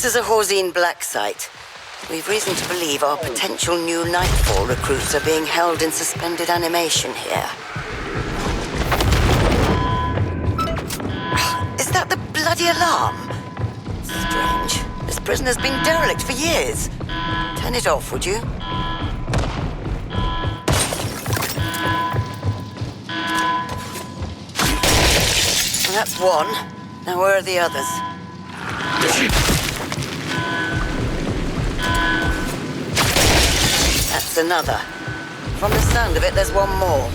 This is a Horzine black site. We've reason to believe our potential new Nightfall recruits are being held in suspended animation here. Is that the bloody alarm? Strange. This prison has been derelict for years. Turn it off, would you? Well, that's one. Now where are the others? That's another. From the sound of it, there's one more.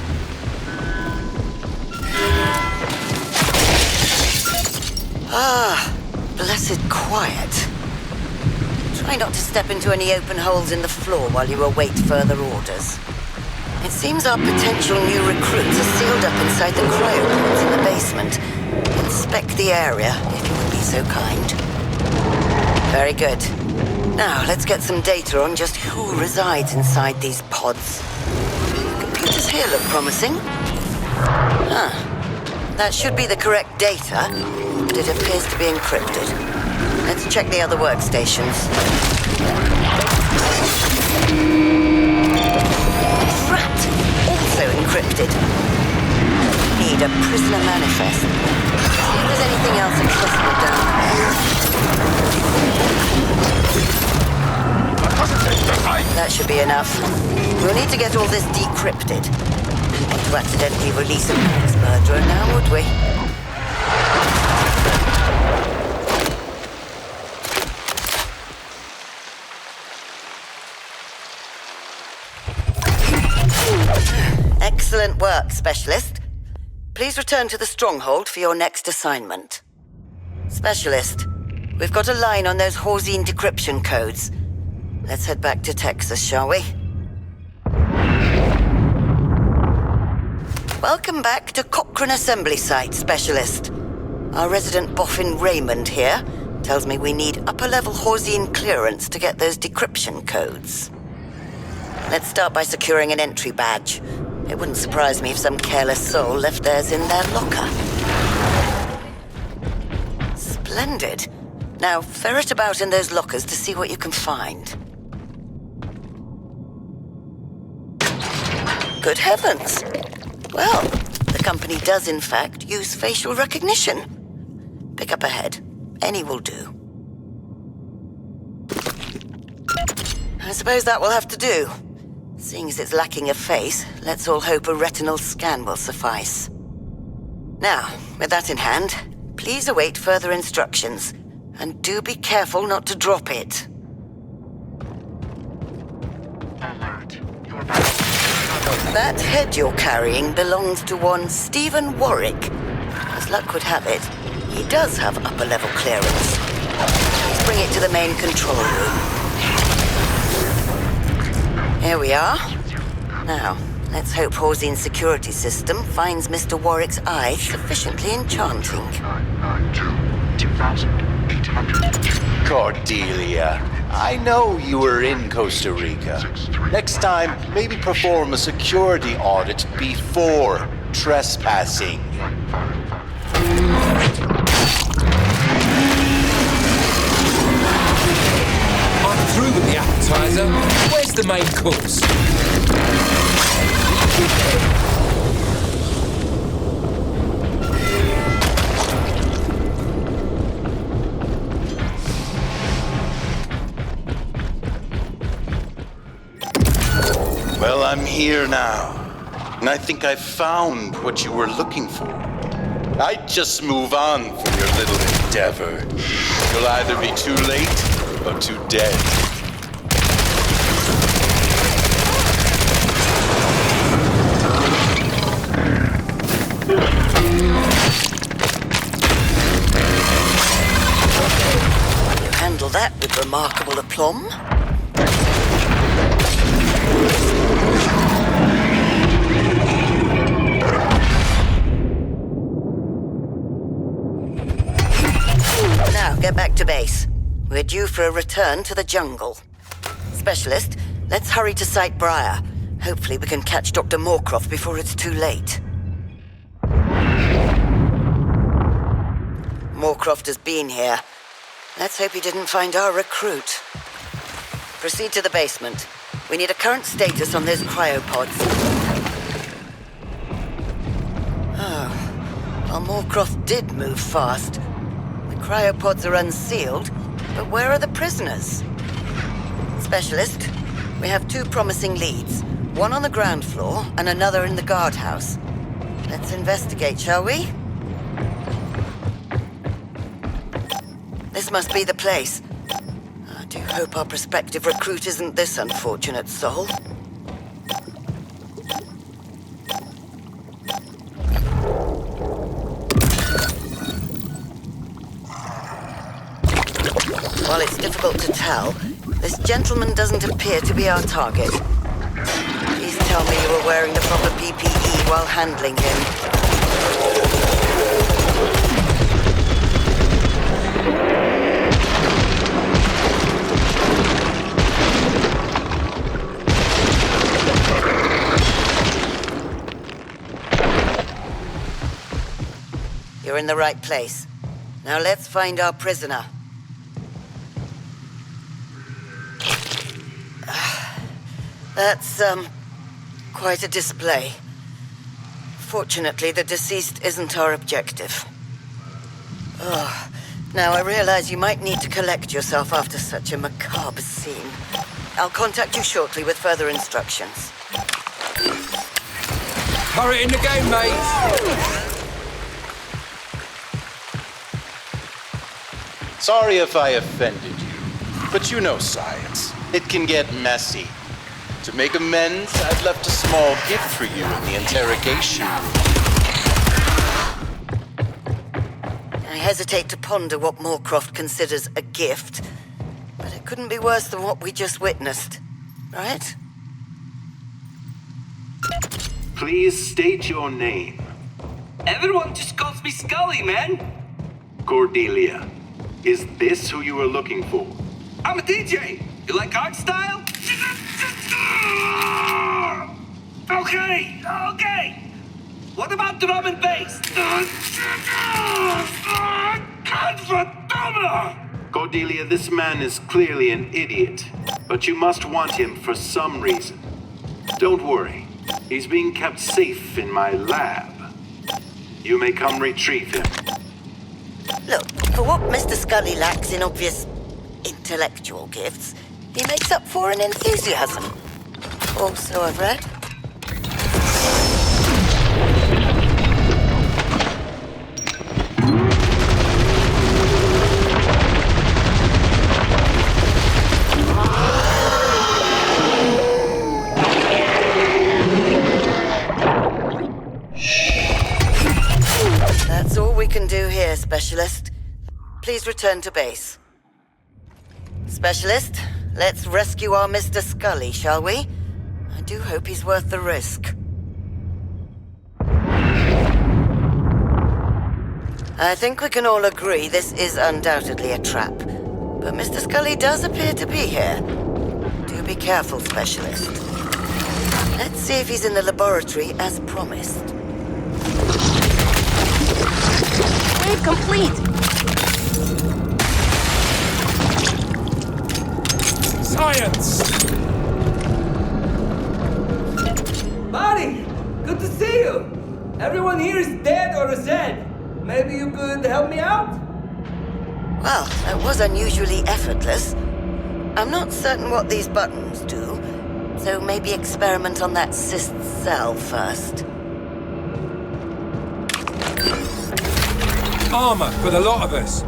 Ah, blessed quiet. Try not to step into any open holes in the floor while you await further orders. It seems our potential new recruits are sealed up inside the cryopods in the basement. Inspect the area, if you would be so kind. Very good. Now, let's get some data on just who resides inside these pods. Computers here look promising. That should be the correct data, but it appears to be encrypted. Let's check the other workstations. Rat! Also encrypted. Need a prisoner manifest. See if there's anything else accessible down there. That should be enough. We'll need to get all this decrypted. Not to accidentally release a mass murderer now, would we? Excellent work, Specialist. Please return to the Stronghold for your next assignment. Specialist, we've got a line on those Horzine decryption codes. Let's head back to Texas, shall we? Welcome back to Cochrane Assembly Site, Specialist. Our resident boffin Raymond here tells me we need upper-level Horzine clearance to get those decryption codes. Let's start by securing an entry badge. It wouldn't surprise me if some careless soul left theirs in their locker. Splendid. Now, ferret about in those lockers to see what you can find. Good heavens! Well, the company does in fact use facial recognition. Pick up ahead. Any will do. I suppose that will have to do. Seeing as it's lacking a face, let's all hope a retinal scan will suffice. Now, with that in hand, please await further instructions. And do be careful not to drop it. That head you're carrying belongs to one Stephen Warwick. As luck would have it, he does have upper-level clearance. Let's bring it to the main control room. Here we are. Now, let's hope Horzine's security system finds Mr. Warwick's eye sufficiently enchanting. 992,800. Cordelia, I know you were in Costa Rica. Next time, maybe perform a security audit before trespassing. I'm through with the appetizer. Where's the main course? Well, I'm here now, and I think I've found what you were looking for. I'd just move on from your little endeavor. You'll either be too late or too dead. You handle that with remarkable aplomb. Now, get back to base. We're due for a return to the jungle. Specialist, let's hurry to Site Briar. Hopefully we can catch Dr. Moorcroft before it's too late. Moorcroft has been here. Let's hope he didn't find our recruit. Proceed to the basement. We need a current status on those cryopods. Oh, well, Moorcroft did move fast. The cryopods are unsealed, but where are the prisoners? Specialist, we have 2 promising leads. One on the ground floor and another in the guardhouse. Let's investigate, shall we? This must be the place. I do hope our prospective recruit isn't this unfortunate soul. While it's difficult to tell, this gentleman doesn't appear to be our target. Please tell me you were wearing the proper PPE while handling him. You're in the right place. Now let's find our prisoner. That's, quite a display. Fortunately, the deceased isn't our objective. Oh, now I realize you might need to collect yourself after such a macabre scene. I'll contact you shortly with further instructions. Hurry in the game, mate! Sorry if I offended you, but you know science. It can get messy. To make amends, I've left a small gift for you in the interrogation room. I hesitate to ponder what Moorcroft considers a gift, but it couldn't be worse than what we just witnessed, right? Please state your name. Everyone just calls me Scully, man. Cordelia. Is this who you were looking for? I'm a DJ. You like art style? Okay. What about drum and bass? Cordelia, this man is clearly an idiot, but you must want him for some reason. Don't worry. He's being kept safe in my lab. You may come retrieve him. Look, for what Mr. Scully lacks in obvious intellectual gifts, he makes up for in enthusiasm. Or so I've read. That's all we can do here, Specialist. Please return to base. Specialist, let's rescue our Mr. Scully, shall we? I do hope he's worth the risk. I think we can all agree this is undoubtedly a trap. But Mr. Scully does appear to be here. Do be careful, Specialist. Let's see if he's in the laboratory as promised. Wave complete! Science! Buddy, good to see you. Everyone here is dead or dead. Maybe you could help me out? Well, that was unusually effortless. I'm not certain what these buttons do, so maybe experiment on that cyst cell first. Armor for the lot of us.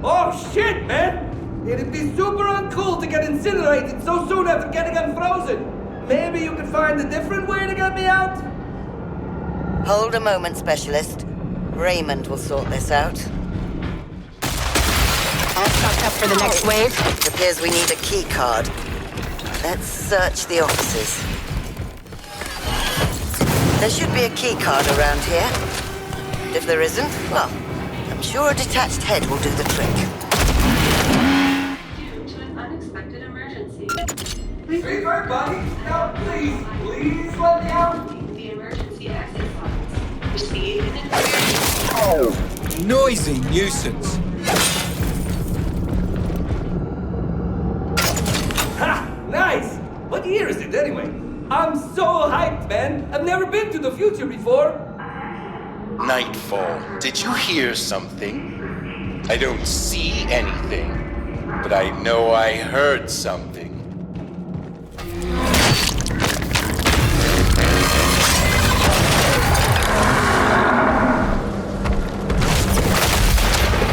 Oh shit, man! It'd be super uncool to get incinerated so soon after getting unfrozen. Maybe you could find a different way to get me out? Hold a moment, Specialist. Raymond will sort this out. All stocked up for the next wave? It appears we need a key card. Let's search the offices. There should be a key card around here. And if there isn't, well, I'm sure a detached head will do the trick. Sweetheart, buddy. Now, please let me out. The emergency exit signs. Receive an information. Noisy nuisance. Ha! Nice! What year is it anyway? I'm so hyped, man. I've never been to the future before. Nightfall. Did you hear something? I don't see anything, but I know I heard something.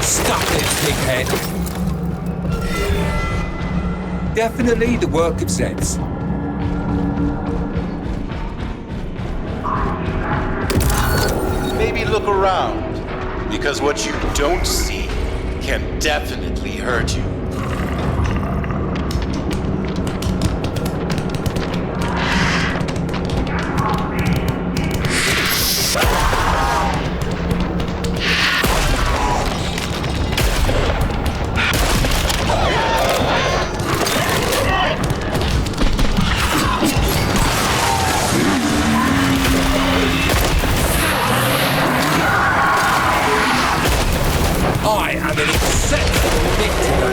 Stop it, pighead. Definitely the work of Zeds. Maybe look around, because what you don't see can definitely hurt you. I am an exceptional victim.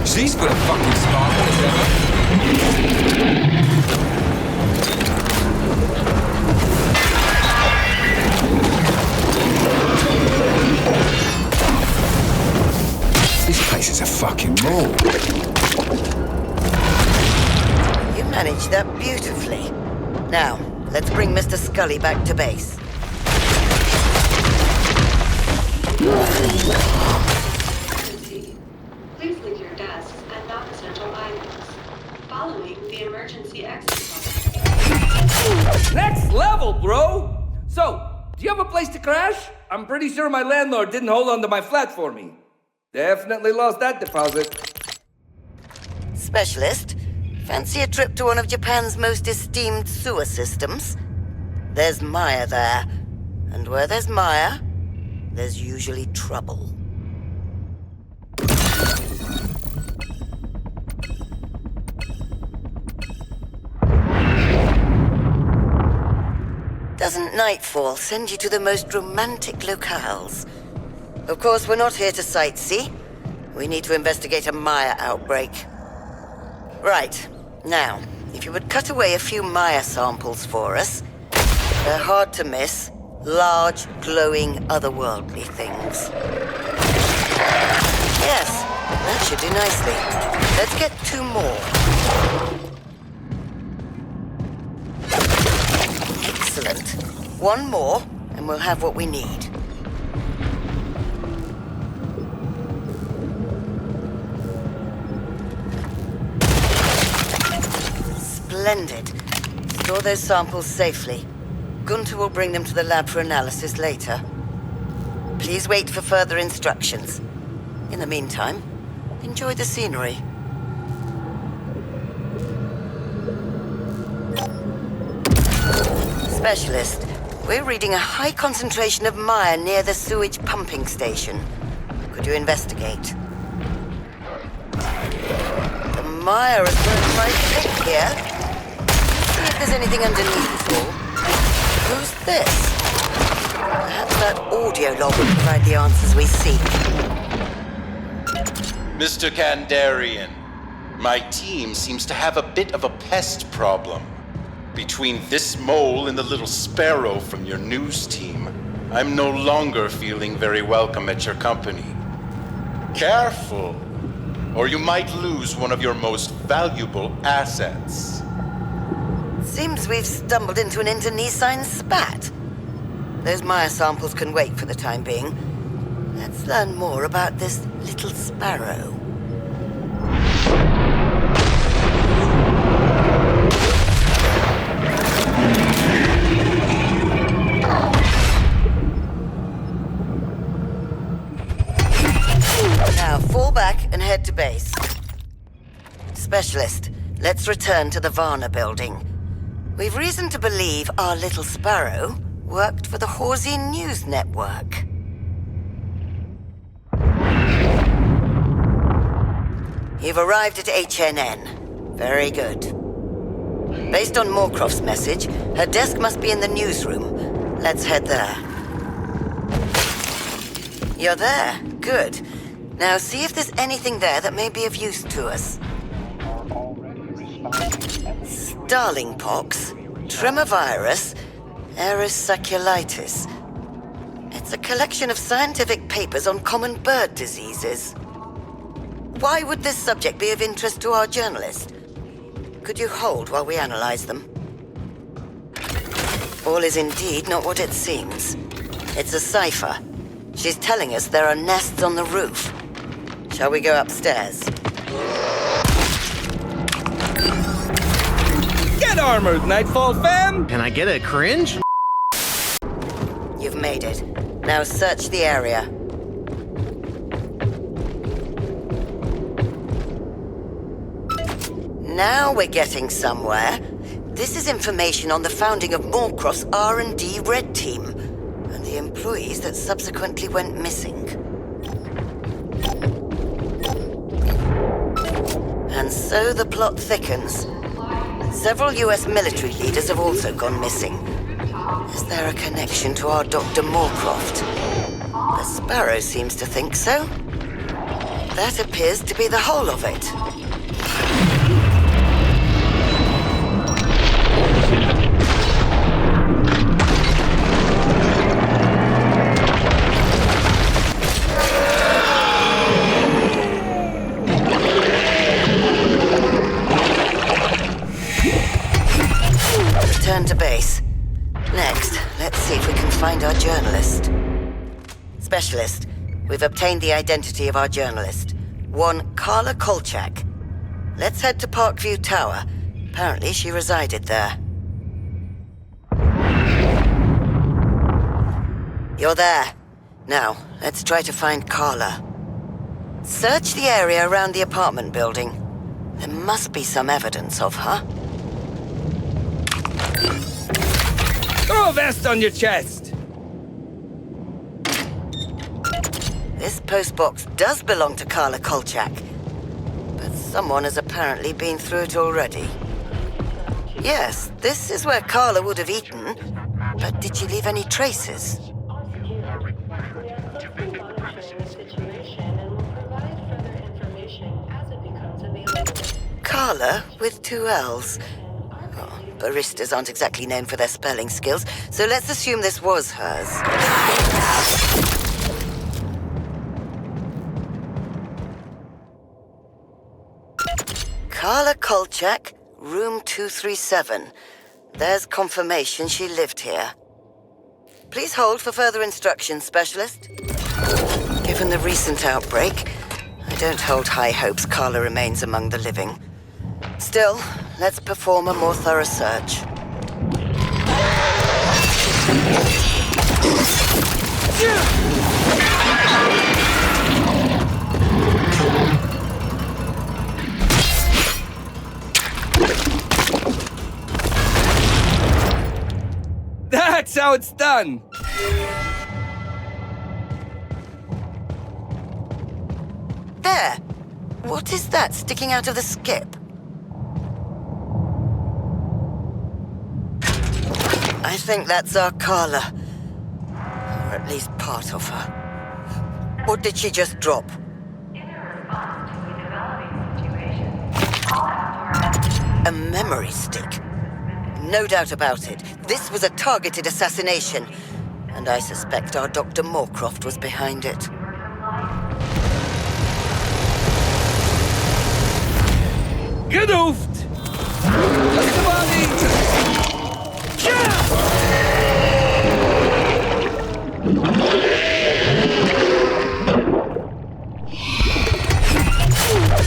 She's got a fucking sparkle as ever. This place is a fucking mall. You managed that beautifully. Now, let's bring Mr. Scully back to base. Please leave your desks and non-essential items. Following the emergency exit signs. Next level, bro! So, do you have a place to crash? I'm pretty sure my landlord didn't hold on to my flat for me. Definitely lost that deposit. Specialist, fancy a trip to one of Japan's most esteemed sewer systems? There's Maya there. And where there's Maya, there's usually trouble. Doesn't Nightfall send you to the most romantic locales? Of course, we're not here to sightsee. We need to investigate a Maya outbreak. Right. Now, if you would cut away a few Maya samples for us. They're hard to miss. Large, glowing, otherworldly things. Yes, that should do nicely. Let's get 2 more. Excellent. 1 more, and we'll have what we need. Splendid. Store those samples safely. Gunter will bring them to the lab for analysis later. Please wait for further instructions. In the meantime, enjoy the scenery. Specialist, we're reading a high concentration of Maya near the sewage pumping station. Could you investigate? The Maya is burned quite thick here. See if there's anything underneath us all. Who's this? Perhaps that audio log will provide the answers we seek. Mr. Kandarian, my team seems to have a bit of a pest problem. Between this mole and the little sparrow from your news team, I'm no longer feeling very welcome at your company. Careful, or you might lose one of your most valuable assets. Seems we've stumbled into an internecine spat. Those Maya samples can wait for the time being. Let's learn more about this little sparrow. head to base. Specialist, let's return to the Varna building. We've reason to believe our little sparrow worked for the Horsey News Network. You've arrived at HNN. Very good. Based on Moorcroft's message, her desk must be in the newsroom. Let's head there. You're there. Good. Now see if there's anything there that may be of use to us. Starling pox, tremor virus, erysiculitis. It's a collection of scientific papers on common bird diseases. Why would this subject be of interest to our journalist? Could you hold while we analyze them? All is indeed not what it seems. It's a cipher. She's telling us there are nests on the roof. Shall we go upstairs? Get armored, Nightfall fam! Can I get a cringe? You've made it. Now search the area. Now we're getting somewhere. This is information on the founding of Moorcroft's R&D Red Team, and the employees that subsequently went missing. And so the plot thickens. Several US military leaders have also gone missing. Is there a connection to our Dr. Moorcroft? The Sparrow seems to think so. That appears to be the whole of it. Return to base. Next, let's see if we can find our journalist. Specialist, we've obtained the identity of our journalist. One Carla Kolchak. Let's head to Parkview Tower. Apparently she resided there. You're there. Now, let's try to find Carla. Search the area around the apartment building. There must be some evidence of her. Throw a vest on your chest! This postbox does belong to Carla Kolchak, but someone has apparently been through it already. Yes, this is where Carla would have eaten, but did she leave any traces? Carla with 2 L's. Oh, baristas aren't exactly known for their spelling skills, so let's assume this was hers. Carla Kolchak, room 237. There's confirmation she lived here. Please hold for further instructions, Specialist. Given the recent outbreak, I don't hold high hopes Carla remains among the living. Still, let's perform a more thorough search. That's how it's done! There! What is that sticking out of the skip? I think that's our Carla. Or at least part of her. Or did she just drop? A memory stick. No doubt about it. This was a targeted assassination. And I suspect our Dr. Moorcroft was behind it. Gedoofd! That's the body!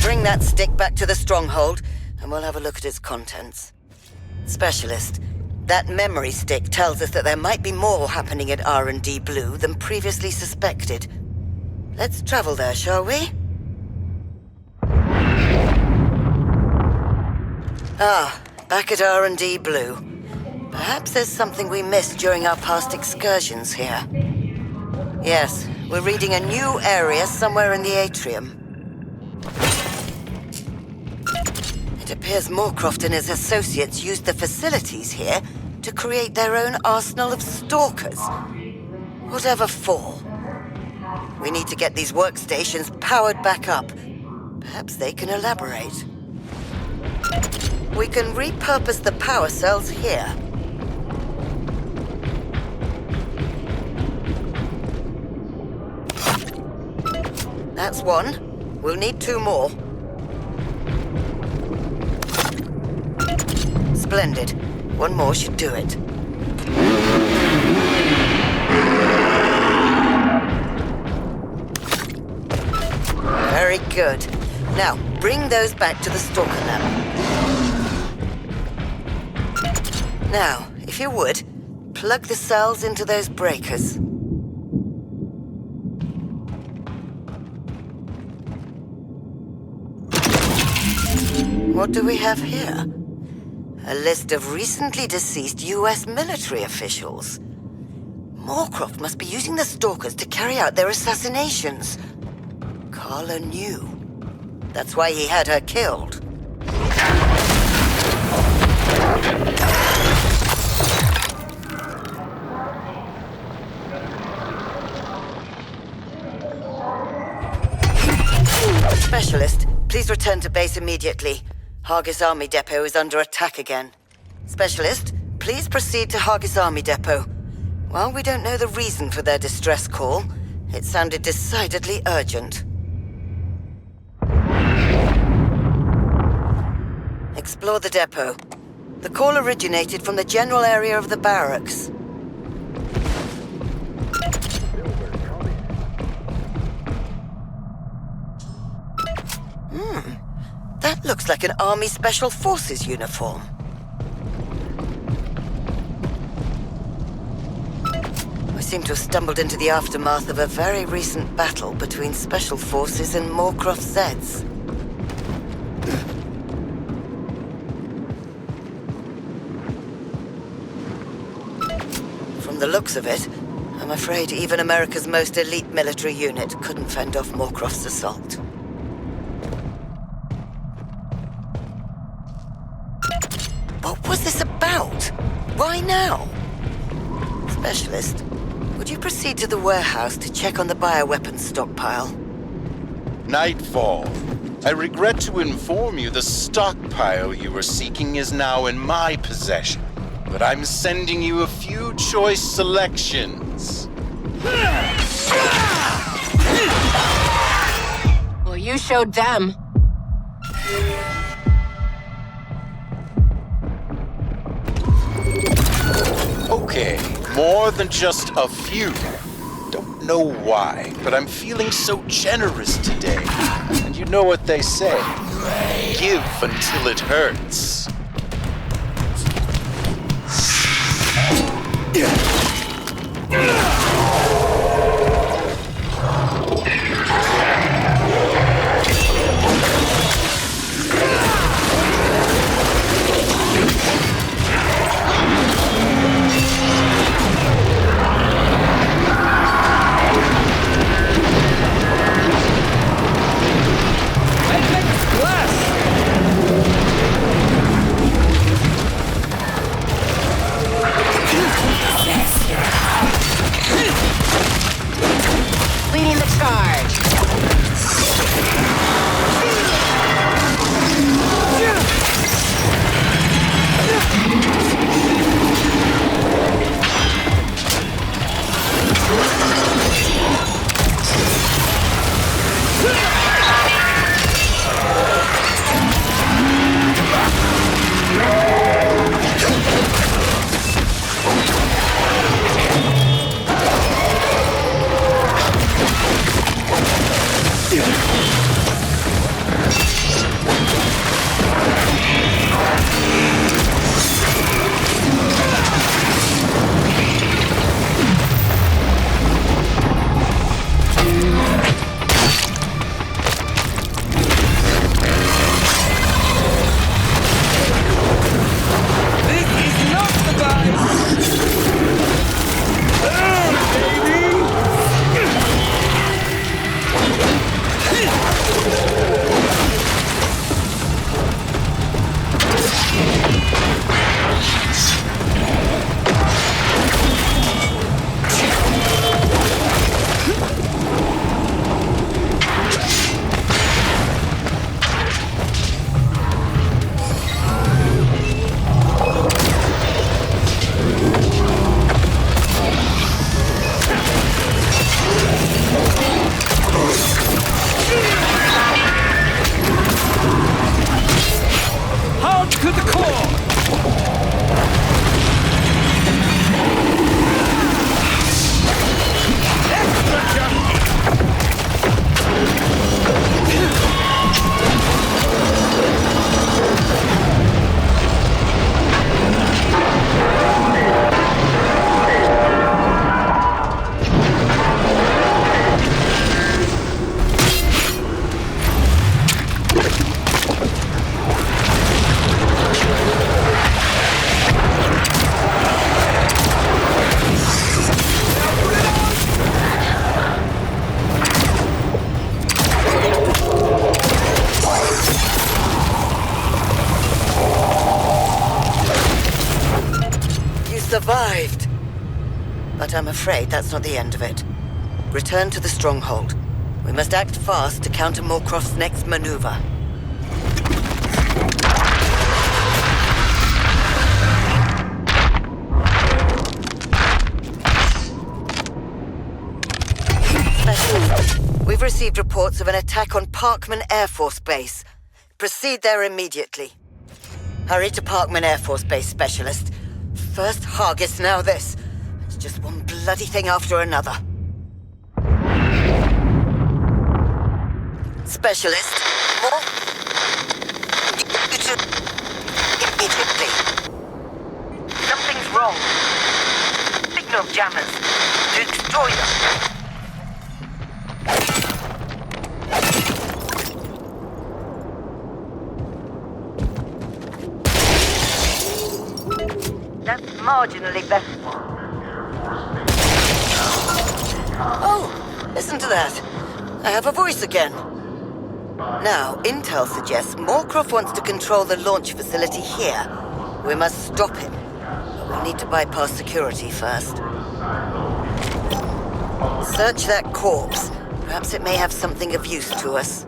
Bring that stick back to the stronghold, and we'll have a look at its contents. Specialist, that memory stick tells us that there might be more happening at R&D Blue than previously suspected. Let's travel there, shall we? Ah, back at R&D Blue. Perhaps there's something we missed during our past excursions here. Yes, we're reading a new area somewhere in the atrium. It appears Moorcroft and his associates used the facilities here to create their own arsenal of Stalkers. Whatever for. We need to get these workstations powered back up. Perhaps they can elaborate. We can repurpose the power cells here. That's one. We'll need 2 more. Splendid. 1 more should do it. Very good. Now, bring those back to the Stalker lab. Now, if you would, plug the cells into those breakers. What do we have here? A list of recently deceased US military officials. Moorcroft must be using the Stalkers to carry out their assassinations. Carla knew. That's why he had her killed. Specialist, please return to base immediately. Hargis Army Depot is under attack again. Specialist, please proceed to Hargis Army Depot. While we don't know the reason for their distress call, it sounded decidedly urgent. Explore the depot. The call originated from the general area of the barracks. That looks like an Army Special Forces uniform. We seem to have stumbled into the aftermath of a very recent battle between Special Forces and Moorcroft Zeds. From the looks of it, I'm afraid even America's most elite military unit couldn't fend off Moorcroft's assault. What was this about? Why now? Specialist, would you proceed to the warehouse to check on the bioweapons stockpile? Nightfall. I regret to inform you the stockpile you were seeking is now in my possession. But I'm sending you a few choice selections. Well, you showed them. Okay, more than just a few. Don't know why, but I'm feeling so generous today. And you know what they say. Give until it hurts. survived. But I'm afraid that's not the end of it. Return to the stronghold. We must act fast to counter Moorcroft's next maneuver. Specialist, we've received reports of an attack on Parkman Air Force Base. Proceed there immediately. Hurry to Parkman Air Force Base, Specialist. First Hargis, now this. It's just one bloody thing after another. Specialist, more? Immediately. Something's wrong. Signal jammers. To destroy them. That's marginally better. Oh, listen to that. I have a voice again. Now, intel suggests Moorcroft wants to control the launch facility here. We must stop him. But we'll need to bypass security first. Search that corpse. Perhaps it may have something of use to us.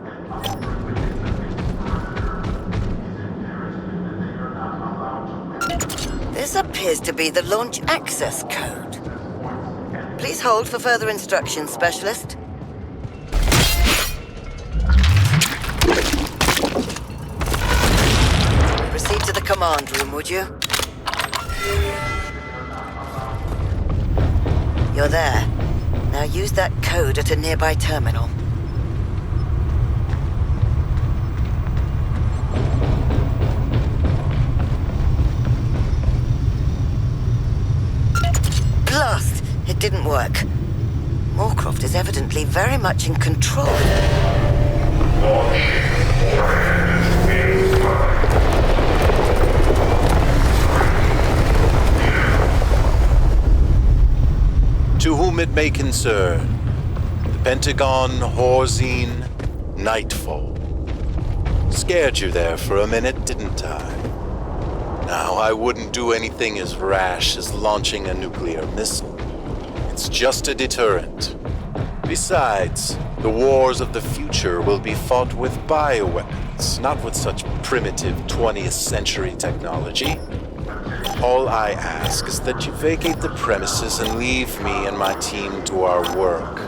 This appears to be the launch access code. Please hold for further instructions, Specialist. Proceed to the command room, would you? You're there. Now use that code at a nearby terminal. Blast! It didn't work. Moorcroft is evidently very much in control. To whom it may concern, the Pentagon, Horzine, Nightfall. Scared you there for a minute, didn't I? Now, I wouldn't do anything as rash as launching a nuclear missile. It's just a deterrent. Besides, the wars of the future will be fought with bioweapons, not with such primitive 20th century technology. All I ask is that you vacate the premises and leave me and my team to our work.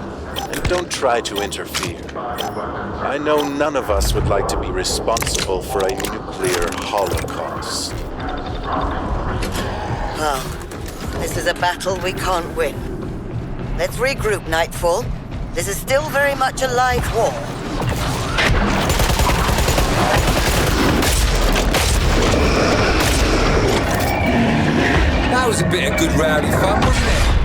And don't try to interfere. I know none of us would like to be responsible for a nuclear holocaust. Well, this is a battle we can't win. Let's regroup, Nightfall. This is still very much a live war. That was a bit of good rowdy fun, wasn't it?